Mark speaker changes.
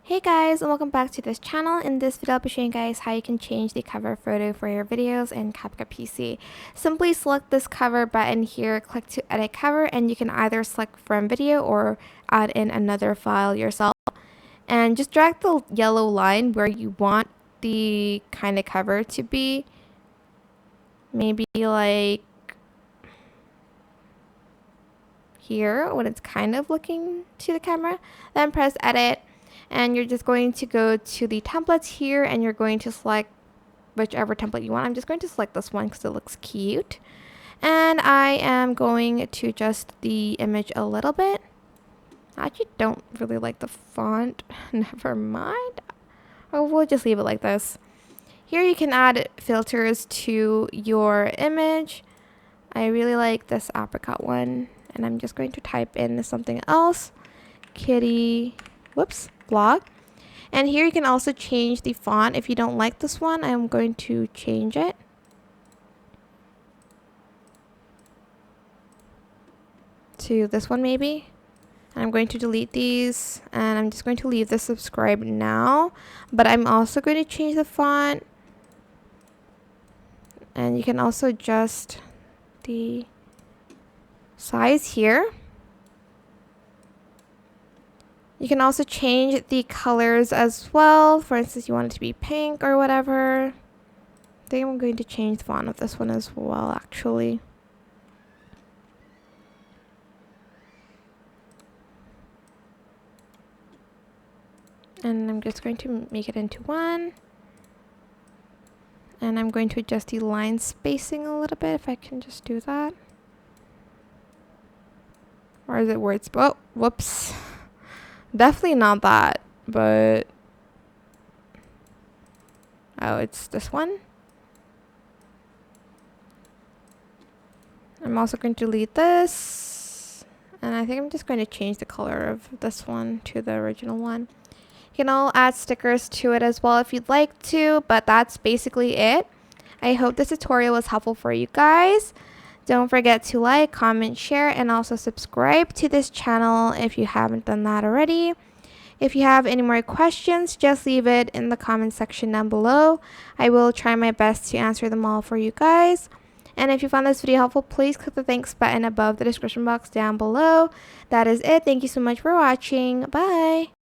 Speaker 1: Hey guys, and welcome back to this channel. In this video I'll be showing you guys how you can change the cover photo for your videos in CapCut PC. Simply select this cover button here, click to edit cover, and you can either select from video or add in another file yourself. And just drag the yellow line where you want the kind of cover to be. Maybe like here when it's kind of looking to the camera. Then press edit. And you're just going to go to the templates here and you're going to select whichever template you want. I'm just going to select this one because it looks cute. And I am going to adjust the image a little bit. I actually don't really like the font. Never mind. Oh, we'll just leave it like this. Here you can add filters to your image. I really like this apricot one. And I'm just going to type in something else. Kitty. Whoops. Blog. And here you can also change the font. If you don't like this one, I'm going to change it to this one maybe. I'm going to delete these and I'm just going to leave the subscribe now, but I'm also going to change the font, and you can also adjust the size here. You can also change the colors as well. For instance, you want it to be pink or whatever. I think I'm going to change the font of this one as well, actually. And I'm just going to make it into one. And I'm going to adjust the line spacing a little bit, if I can just do that. Or is it where it's... Oh, whoops. Definitely not that, but... Oh, it's this one. I'm also going to delete this. And I think I'm just going to change the color of this one to the original one. You can all add stickers to it as well if you'd like to, but that's basically it. I hope this tutorial was helpful for you guys. Don't forget to like, comment, share, and also subscribe to this channel if you haven't done that already. If you have any more questions, just leave it in the comment section down below. I will try my best to answer them all for you guys. And if you found this video helpful, please click the thanks button above the description box down below. That is it. Thank you so much for watching. Bye!